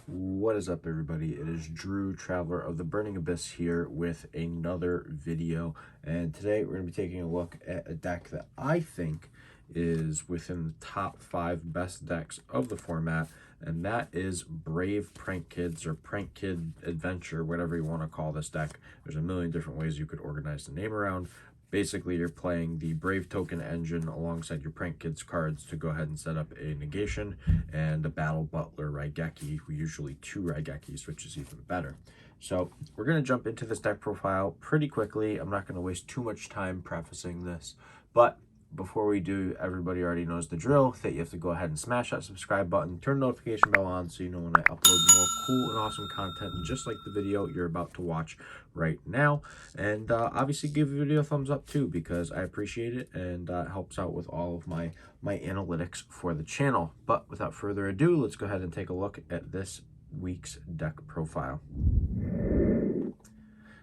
What is up, everybody? It is Drew, Traveler of the Burning Abyss, here with another video. And today we're going to be taking a look at a deck that I think is within the top 5 best decks of the format, and that is Brave Prank Kids, or Prank Kid Adventure, whatever you want to call this deck. There's a million different ways you could organize the name around. Basically, you're playing the Brave Token engine alongside your Prank Kids cards to go ahead and set up a negation and a Battle Butler Raigeki, usually 2 Raigekis, which is even better. So we're going to jump into this deck profile pretty quickly. I'm not going to waste too much time prefacing this, but before we do, everybody already knows the drill, that you have to go ahead and smash that subscribe button, turn the notification bell on so you know when I upload more cool and awesome content, just like the video you're about to watch right now. And obviously give the video a thumbs up too, because I appreciate it, and it helps out with all of my analytics for the channel. But without further ado, let's go ahead and take a look at this week's deck profile.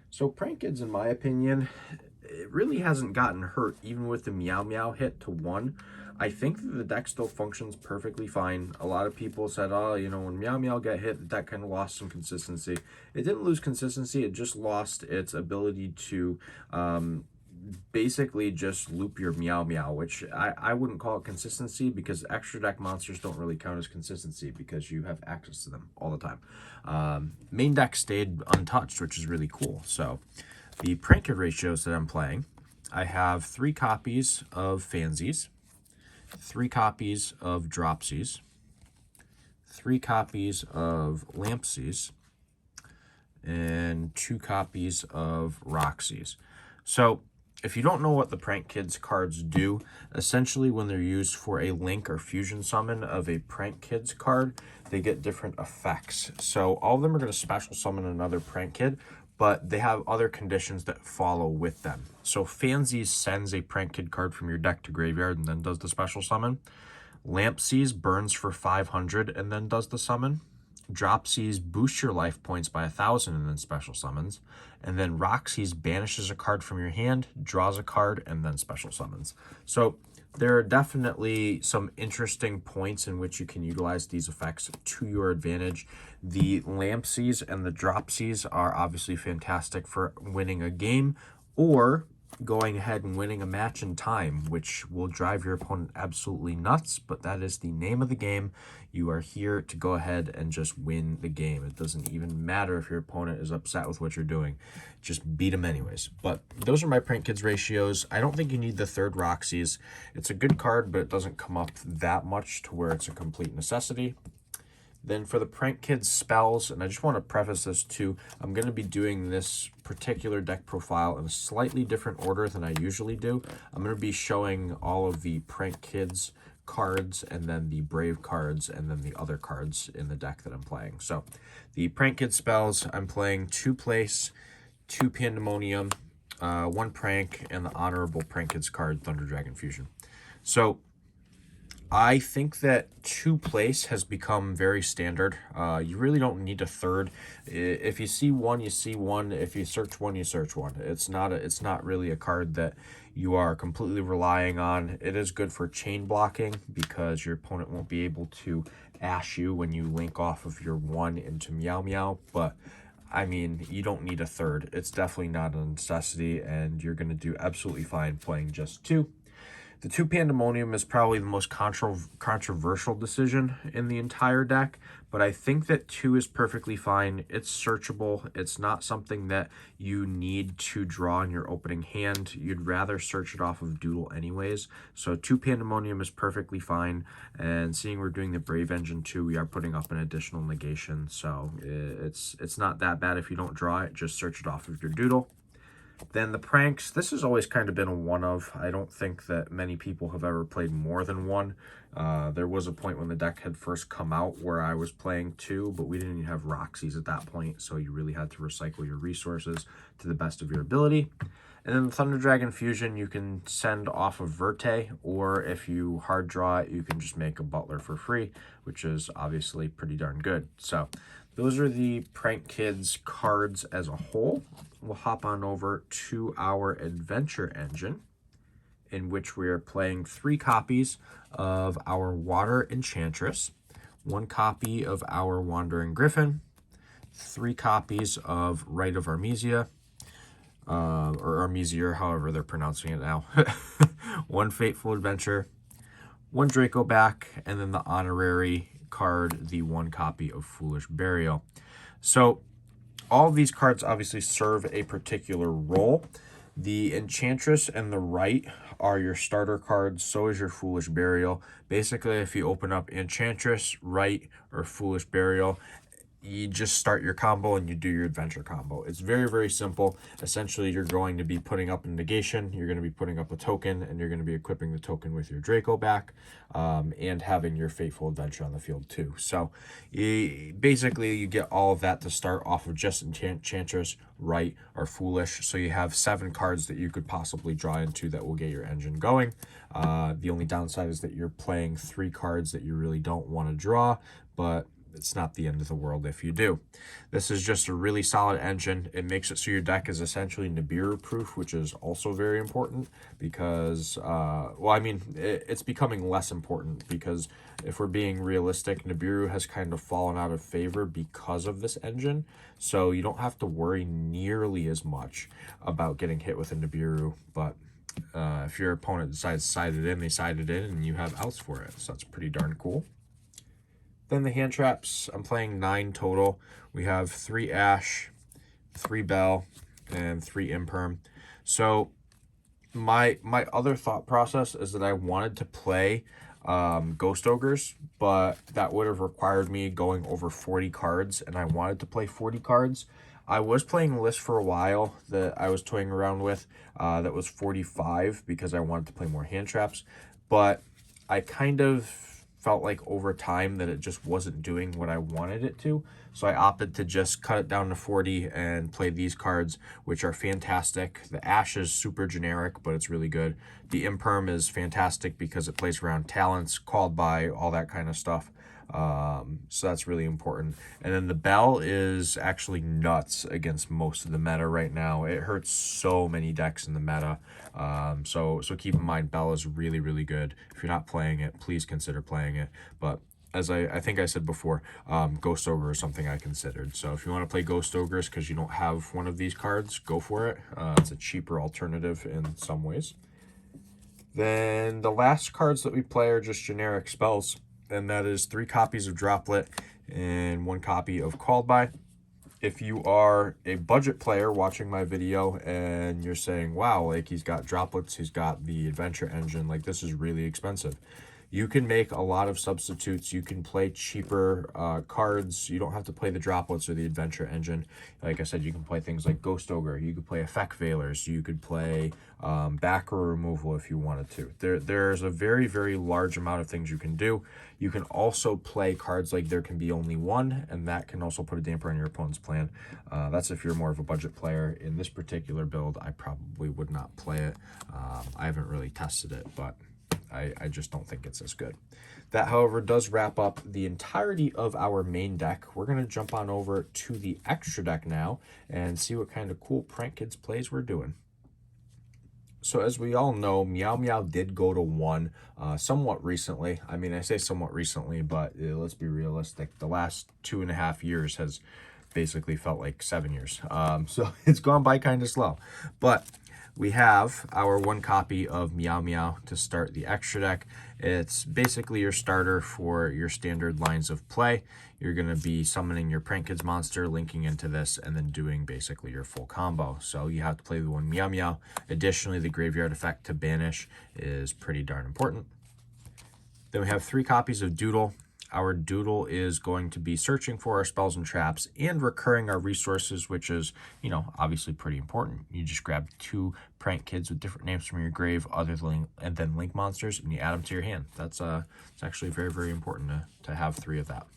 So Prank Kids, in my opinion, it really hasn't gotten hurt, even with the Meow Meow hit to 1. I think that the deck still functions perfectly fine. A lot of people said, oh, you know, when Meow Meow got hit, the deck kind of lost some consistency. It didn't lose consistency, it just lost its ability to basically just loop your Meow Meow, which I wouldn't call it consistency, because extra deck monsters don't really count as consistency because you have access to them all the time. Main deck stayed untouched, which is really cool. So the Prank Kid ratios that I'm playing, I have 3 copies of Fansies, 3 copies of Dropsies, 3 copies of Lampsies, and 2 copies of Roxies. So if you don't know what the Prank Kids cards do, essentially when they're used for a link or fusion summon of a Prank Kids card, they get different effects. So all of them are going to special summon another Prank Kid, but they have other conditions that follow with them. So Fansies sends a Prank Kid card from your deck to graveyard and then does the special summon. Lampsies burns for 500 and then does the summon. Dropsies boosts your life points by 1,000 and then special summons. And then Roxies banishes a card from your hand, draws a card, and then special summons. So there are definitely some interesting points in which you can utilize these effects to your advantage. The Lampsies and the Dropsies are obviously fantastic for winning a game, or going ahead and winning a match in time, which will drive your opponent absolutely nuts, but that is the name of the game. You are here to go ahead and just win the game. It doesn't even matter if your opponent is upset with what you're doing. Just beat them anyways. But those are my Prank Kids ratios. I don't think you need the 3rd Roxies. It's a good card, but it doesn't come up that much to where it's a complete necessity. Then for the Prank Kids spells, and I just want to preface this too, I'm going to be doing this particular deck profile in a slightly different order than I usually do. I'm going to be showing all of the Prank Kids cards, and then the Brave cards, and then the other cards in the deck that I'm playing. So the Prank Kids spells, I'm playing 2 Place, 2 Pandemonium, 1 Prank, and the Honorable Prank Kids card, Thunder Dragon Fusion. So I think that 2 Place has become very standard. You really don't need a 3rd. If you see 1, you see 1. If you search 1, you search 1. It's not really a card that you are completely relying on. It is good for chain blocking, because your opponent won't be able to ash you when you link off of your 1 into Meow Meow. But I mean, you don't need a 3rd. It's definitely not a necessity, and you're going to do absolutely fine playing just 2. The 2 Pandemonium is probably the most controversial decision in the entire deck, but I think that 2 is perfectly fine. It's searchable. It's not something that you need to draw in your opening hand. You'd rather search it off of Doodle anyways. So 2 Pandemonium is perfectly fine, and seeing we're doing the Brave Engine too, we are putting up an additional negation, so it's not that bad if you don't draw it. Just search it off of your Doodle. Then the pranks, this has always kind of been a one of. I don't think that many people have ever played more than 1. There was a point when the deck had first come out where I was playing 2, but we didn't even have Roxies at that point, so you really had to recycle your resources to the best of your ability. And then the Thunder Dragon Fusion, you can send off of Verte, or if you hard draw it, you can just make a Butler for free, which is obviously pretty darn good. So those are the Prank Kids cards as a whole. We'll hop on over to our Adventure Engine, in which we are playing 3 copies of our Water Enchantress, 1 copy of Our Wandering Griffin, 3 copies of Rite of Armesia, or Armesier, however they're pronouncing it now, 1 Fateful Adventure, 1 Draco back, and then the honorary card, the 1 copy of Foolish Burial. So all of these cards obviously serve a particular role. The Enchantress and the Rite are your starter cards, so is your Foolish Burial. Basically, if you open up Enchantress, Rite, or Foolish Burial, you just start your combo and you do your adventure combo. It's very, very simple. Essentially, you're going to be putting up a negation, you're going to be putting up a token, and you're going to be equipping the token with your Draco back, and having your Fateful Adventure on the field too. So basically, you get all of that to start off of just Enchantress, Rite, or Foolish. So you have 7 cards that you could possibly draw into that will get your engine going. The only downside is that you're playing 3 cards that you really don't want to draw, but it's not the end of the world if you do. This is just a really solid engine. It makes it so your deck is essentially Nibiru proof, which is also very important because, well, I mean, it's becoming less important because if we're being realistic, Nibiru has kind of fallen out of favor because of this engine. So you don't have to worry nearly as much about getting hit with a Nibiru, but if your opponent decides to side it in, they side it in and you have outs for it. So that's pretty darn cool. Then the hand traps, I'm playing 9 total. We have 3 Ash, 3 Bell, and 3 Imperm. So my other thought process is that I wanted to play Ghost Ogres, but that would have required me going over 40 cards, and I wanted to play 40 cards. I was playing a list for a while that I was toying around with that was 45 because I wanted to play more hand traps, but I kind of felt like over time that it just wasn't doing what I wanted it to. So I opted to just cut it down to 40 and play these cards, which are fantastic. The Ash is super generic, but it's really good. The Imperm is fantastic because it plays around talents, called by, all that kind of stuff. So that's really important. And then the Bell is actually nuts against most of the meta right now. It hurts so many decks in the meta. So keep in mind, Bell is really, really good. If you're not playing it, please consider playing it. But as I think I said before, Ghost Ogre is something I considered. So if you want to play Ghost Ogres because you don't have one of these cards, go for it. It's a cheaper alternative in some ways. Then the last cards that we play are just generic spells, and that is 3 copies of Droplet and 1 copy of Called By. If you are a budget player watching my video and you're saying, wow, like he's got droplets, he's got the adventure engine, like this is really expensive, you can make a lot of substitutes. You can play cheaper cards. You don't have to play the droplets or the adventure engine. Like I said, you can play things like Ghost Ogre. You could play Effect Veilers. You could play back row removal if you wanted to. There's a very, very large amount of things you can do. You can also play cards like There Can Be Only One, and that can also put a damper on your opponent's plan. That's if you're more of a budget player. In this particular build, I probably would not play it. I haven't really tested it, but I just don't think it's as good. That, however, does wrap up the entirety of our main deck. We're going to jump on over to the extra deck now and see what kind of cool Prank Kids plays we're doing. So as we all know, Meow Meow did go to 1 somewhat recently. I mean, I say somewhat recently, but let's be realistic. The last 2.5 years has basically felt like 7 years. So it's gone by kind of slow. But we have our 1 copy of Meow Meow to start the extra deck. It's basically your starter for your standard lines of play. You're going to be summoning your Prank Kids monster, linking into this, and then doing basically your full combo. So you have to play the 1 Meow Meow. Additionally, the graveyard effect to banish is pretty darn important. Then we have 3 copies of Doodle. Our Doodle is going to be searching for our spells and traps and recurring our resources, which is, you know, obviously pretty important. You just grab 2 Prank Kids with different names from your grave, and then link monsters, and you add them to your hand. It's actually very, very important to have 3 of that.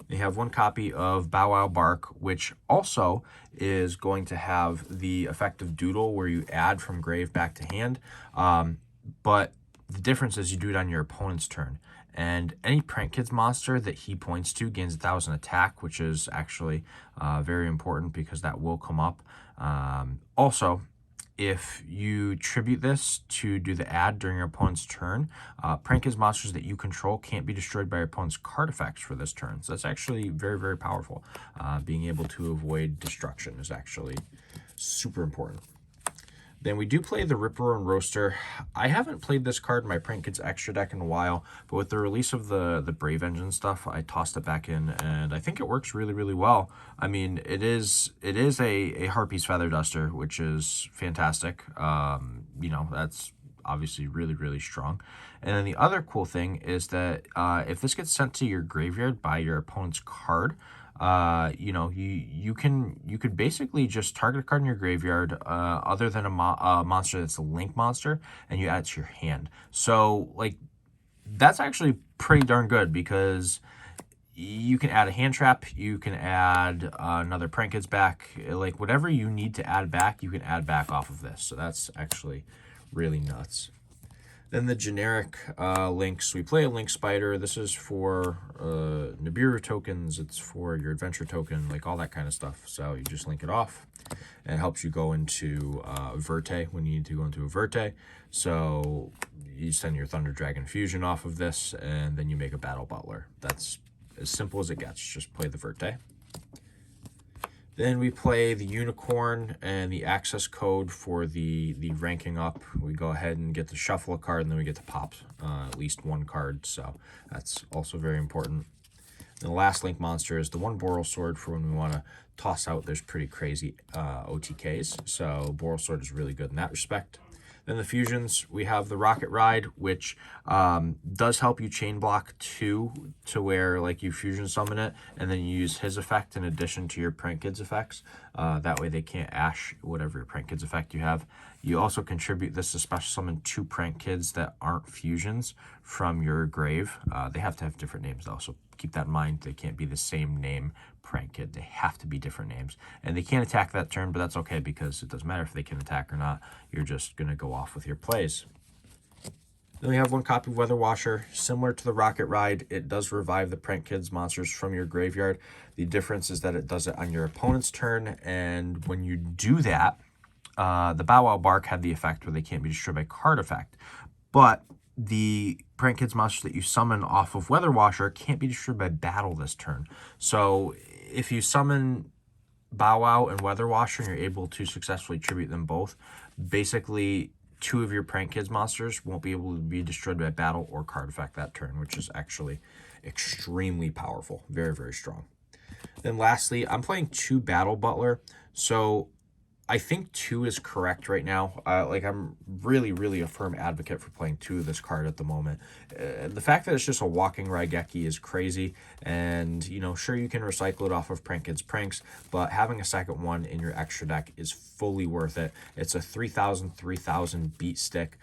You have 1 copy of Bow Wow Bark, which also is going to have the effect of Doodle, where you add from grave back to hand. But the difference is you do it on your opponent's turn. And any Prank Kids monster that he points to gains 1,000 attack, which is actually very important because that will come up. Also, if you tribute this to do the add during your opponent's turn, Prank Kids monsters that you control can't be destroyed by your opponent's card effects for this turn. So that's actually very, very powerful. Being able to avoid destruction is actually super important. Then we do play the Ripper and Roaster. I haven't played this card in my Prank Kids extra deck in a while, but with the release of the Brave Engine stuff, I tossed it back in, and I think it works really, really well. I mean, it is a Harpy's Feather Duster, which is fantastic. You know, that's obviously really, really strong. And then the other cool thing is that if this gets sent to your graveyard by your opponent's card, you know, you could basically just target a card in your graveyard other than a monster that's a link monster, and you add it to your hand. So like that's actually pretty darn good, because you can add a hand trap, you can add another Prank Kids back, like whatever you need to add back, you can add back off of this. So that's actually really nuts. Then the generic links, we play a Link Spider. This is for Nibiru tokens, it's for your adventure token, like all that kind of stuff. So you just link it off, and it helps you go into Verte when you need to go into a Verte. So you send your Thunder Dragon Fusion off of this, and then you make a Battle Butler. That's as simple as it gets. Just play the Verte. Then we play the Unicorn and the access code for the ranking up. We go ahead and get to shuffle a card, and then we get to pop at least one card. So that's also very important. And the last link monster is the one Boral Sword for when we want to toss out those pretty crazy OTKs. So Boral Sword is really good in that respect. Then the fusions, we have the Rocket Ride, which does help you chain block 2 to where like you fusion summon it, and then you use his effect in addition to your Prank Kids effects. That way they can't ash whatever your Prank Kids effect you have. You also contribute this to special summon 2 Prank Kids that aren't fusions from your grave. They have to have different names though, so keep that in mind. They can't be the same name Prank Kid. They have to be different names. And they can't attack that turn, but that's okay, because it doesn't matter if they can attack or not. You're just going to go off with your plays. Then we have one copy of Weather Washer. Similar to the Rocket Ride, it does revive the Prank Kids monsters from your graveyard. The difference is that it does it on your opponent's turn, and when you do that, the Bow Wow Bark had the effect where they can't be destroyed by card effect. But the Prank Kids monsters that you summon off of Weather Washer can't be destroyed by battle this turn. So if you summon Bow Wow and Weather Washer and you're able to successfully tribute them both, basically 2 of your Prank Kids monsters won't be able to be destroyed by battle or card effect that turn, which is actually extremely powerful. Very, very strong. Then lastly, I'm playing 2 Battle Butler. So I think 2 is correct right now. Like I'm really, really a firm advocate for playing 2 of this card at the moment. The fact that it's just a walking Raigeki is crazy, and you know, sure, you can recycle it off of Prank Kids Pranks, but having a second one in your extra deck is fully worth it. It's a 3,000 beat stick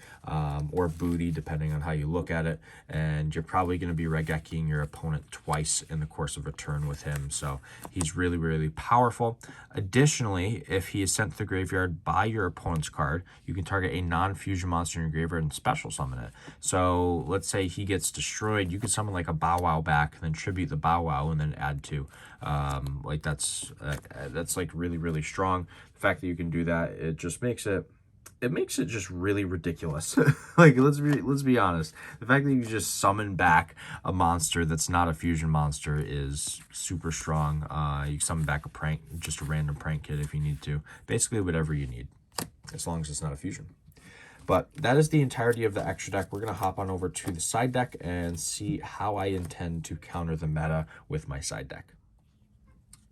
or booty, depending on how you look at it, and you're probably going to be Raigekiing your opponent twice in the course of a turn with him. So he's really, really powerful. Additionally, if he is sent to the graveyard by your opponent's card, you can target a non-fusion monster in your graveyard and special summon it. So let's say he gets destroyed, you can summon like a Bow Wow back, and then tribute the Bow Wow, and then add 2. Like that's like really, really strong. The fact that you can do that, it just makes it just really ridiculous. Like let's be honest. The fact that you just summon back a monster that's not a fusion monster is super strong. You summon back just a random Prank Kid if you need to. Basically whatever you need, as long as it's not a fusion. But that is the entirety of the extra deck. We're going to hop on over to the side deck and see how I intend to counter the meta with my side deck.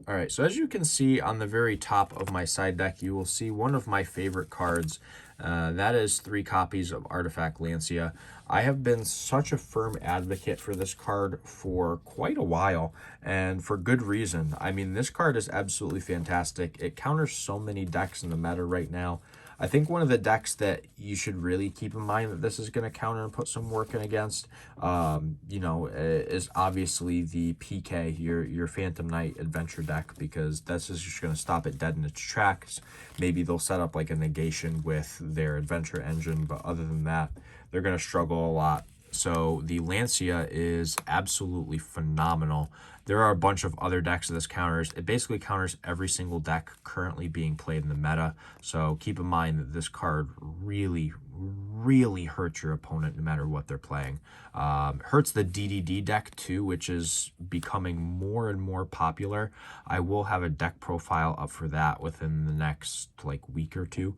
All right, so as you can see on the very top of my side deck, you will see one of my favorite cards. That is 3 copies of Artifact Lancia. I have been such a firm advocate for this card for quite a while, and for good reason. I mean, this card is absolutely fantastic. It counters so many decks in the meta right now. I think one of the decks that you should really keep in mind that this is going to counter and put some work in against, you know, is obviously the PK, your Phantom Knight adventure deck, because that's just going to stop it dead in its tracks. Maybe they'll set up like a negation with their adventure engine, but other than that, they're going to struggle a lot. So the Lancia is absolutely phenomenal There are a bunch of other decks that this counters. It basically counters every single deck currently being played in the meta. So keep in mind that this card really, really hurts your opponent no matter what they're playing. Hurts the DDD deck too, which is becoming more and more popular. I will have a deck profile up for that within the next like week or two.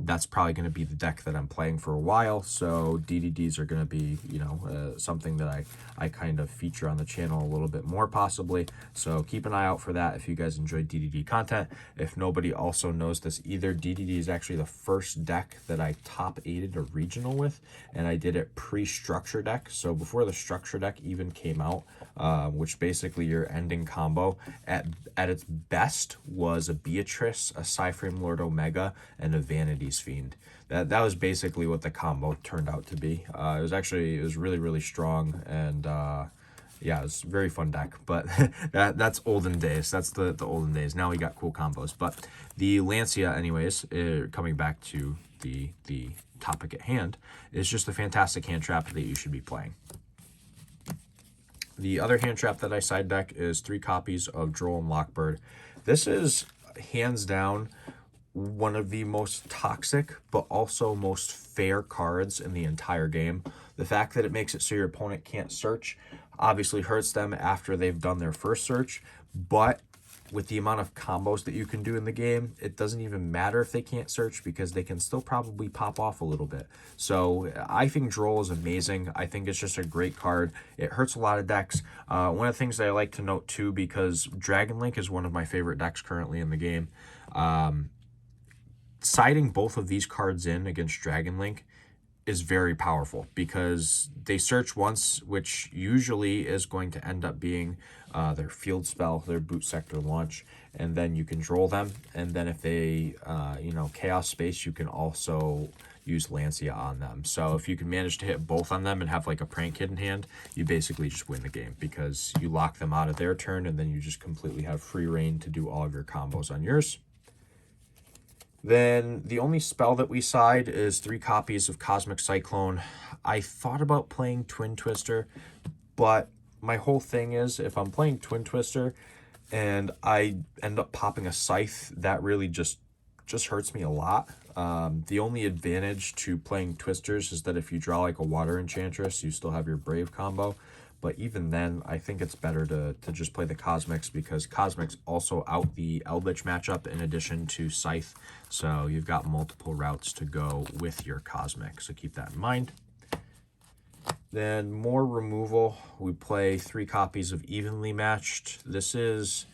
That's probably going to be the deck that I'm playing for a while, so DDDs are going to be, you know, something that I kind of feature on the channel a little bit more possibly, so keep an eye out for that if you guys enjoy DDD content. If nobody also knows this either, DDD is actually the first deck that I top 8'd a regional with, and I did it pre-structure deck, so before the structure deck even came out, which basically your ending combo at its best was a Beatrice, a Psyframe Lord Omega, and a Vanity's Fiend. That was basically what the combo turned out to be. It was really, really strong, and yeah, it's a very fun deck, but that's olden days. That's the olden days. Now we got cool combos. But the Lancia, anyways, coming back to the topic at hand, is just a fantastic hand trap that you should be playing. The other hand trap that I side deck is 3 copies of Droll and Lockbird. This is hands down one of the most toxic but also most fair cards in the entire game. The fact that it makes it so your opponent can't search obviously hurts them after they've done their first search, but with the amount of combos that you can do in the game, it doesn't even matter if they can't search because they can still probably pop off a little bit. So I think Droll is amazing. I think it's just a great card. It hurts a lot of decks. One of the things that I like to note too, because Dragon Link is one of my favorite decks currently in the game, siding both of these cards in against Dragon Link is very powerful because they search once, which usually is going to end up being their field spell, their boot sector launch, and then you control them. And then if they, you know, chaos space, you can also use Lancia on them. So if you can manage to hit both on them and have like a Prank Kid in hand, you basically just win the game because you lock them out of their turn and then you just completely have free reign to do all of your combos on yours. Then the only spell that we side is 3 copies of Cosmic Cyclone. I thought about playing Twin Twister, but my whole thing is if I'm playing Twin Twister and I end up popping a Scythe, that really just hurts me a lot. The only advantage to playing Twisters is that if you draw like a Water Enchantress, you still have your Brave combo. But even then, I think it's better to just play the Cosmics because Cosmics also out the Eldritch matchup in addition to Scythe. So you've got multiple routes to go with your Cosmic. So keep that in mind. Then more removal. We play 3 copies of Evenly Matched. This is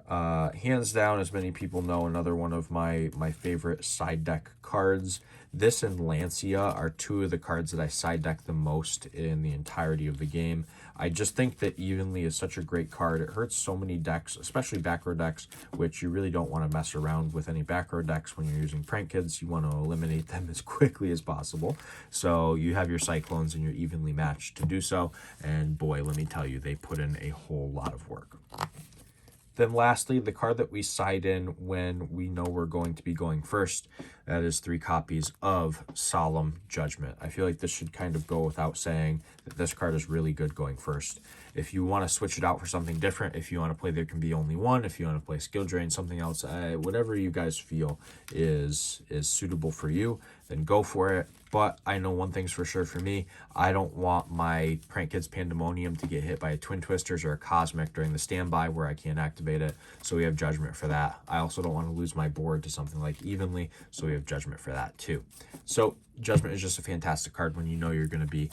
hands down, as many people know, another one of my favorite side deck cards. This and Lancia are 2 of the cards that I side deck the most in the entirety of the game. I just think that Evenly is such a great card. It hurts so many decks, especially back row decks, which you really don't want to mess around with any back row decks when you're using Prank Kids. You want to eliminate them as quickly as possible. So you have your Cyclones and you're evenly matched to do so. And boy, let me tell you, they put in a whole lot of work. Then lastly, the card that we side in when we know we're going to be going first, that is 3 copies of Solemn Judgment. I feel like this should kind of go without saying that this card is really good going first. If you want to switch it out for something different, if you want to play There Can Be Only One, if you want to play Skill Drain, something else, whatever you guys feel is suitable for you, then go for it. But I know one thing's for sure for me. I don't want my Prank Kids Pandemonium to get hit by a Twin Twisters or a Cosmic during the standby where I can't activate it. So we have Judgment for that. I also don't want to lose my board to something like Evenly. So we have Judgment for that too. So Judgment is just a fantastic card when you know you're going to be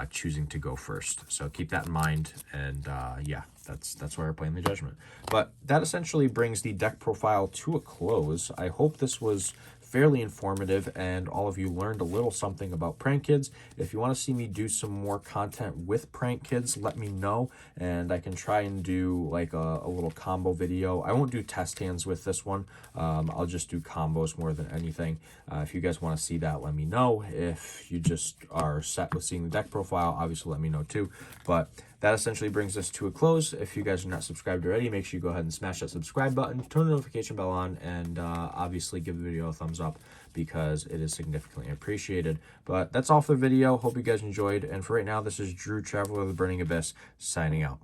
choosing to go first. So keep that in mind. And yeah, that's why we're playing the Judgment. But that essentially brings the deck profile to a close. I hope this was fairly informative and all of you learned a little something about Prank Kids. If you want to see me do some more content with Prank Kids, let me know and I can try and do like a little combo video. I won't do test hands with this one. I'll just do combos more than anything. If you guys want to see that, let me know. If you just are set with seeing the deck profile, obviously let me know too. But that essentially brings us to a close. If you guys are not subscribed already, make sure you go ahead and smash that subscribe button, turn the notification bell on, and obviously give the video a thumbs up because it is significantly appreciated. But that's all for the video. Hope you guys enjoyed. And for right now, this is Drew, Traveler of the Burning Abyss, signing out.